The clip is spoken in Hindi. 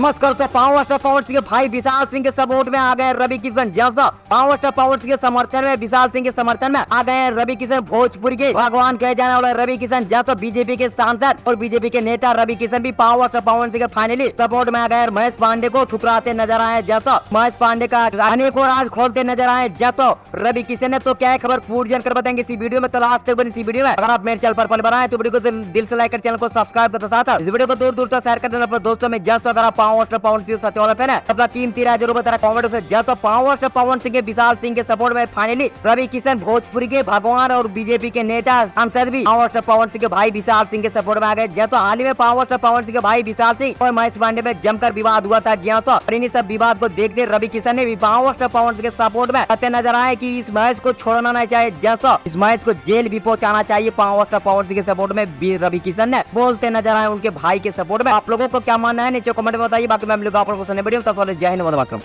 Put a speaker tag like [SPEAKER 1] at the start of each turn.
[SPEAKER 1] नमस्कार। तो पावर स्टार पवन सिंह के भाई विशाल सिंह के सपोर्ट में आ गए रवि किशन। जैसा पावर स्टार पवन सिंह के समर्थन में, विशाल सिंह के समर्थन में आ गए रवि किशन। भोजपुर के भगवान कहे जाने वाले रवि किशन, जैसा बीजेपी के सांसद और बीजेपी के नेता रवि किशन भी पावर स्टार पवन सिंह के फाइनली सपोर्ट में आ गए। महेश पांडे को ठुकराते नजर आए। जैसा महेश पांडे का अनेकों राज खोलते नजर आए। जैसा रवि किशन ने तो क्या खबर पूरी जानकर बताएंगे इसी वीडियो में। तो लास्ट तक बनी इसी वीडियो में। अगर आप मेरे चैनल पर पहली बार आए तो वीडियो को दिल से लाइक कर चैनल को सब्सक्राइब करते साथ इस वीडियो को दूर दूर तक शेयर कर देना। दोस्तों में जस्ट अगर आप पावर स्टार पवन सिंह सच वाला फैन है, अपना कीमती राय जरूर बताना कमेंट से। Just power star Pawan Singh के विशाल सिंह के सपोर्ट में फाइनली रवि किशन भोजपुरी के भगवान और बीजेपी के नेता सांसद भी पावर स्टार पवन सिंह के भाई विशाल सिंह के सपोर्ट में आ गए। जैसे हाल ही में पावर स्टार पवन सिंह के भाई विशाल सिंह और महेश पांडे में जमकर विवाद हुआ था। और इन्हीं सब विवाद को देखते रवि किशन ने भी पावर स्टार पवन सिंह के सपोर्ट में कहते नजर आए कि इस मैच को छोड़ना नहीं चाहिए। जैसा इस मैच को जेल भी पहुंचाना चाहिए। पावर स्टार पवन सिंह के सपोर्ट में रवि किशन ने बोलते नजर आए उनके भाई के सपोर्ट में। आप लोगों को क्या मानना है नीचे कमेंट में बताइए। बाकी मैं मिलूंगा आप लोगों को जय हिंद, वंदे मातरम।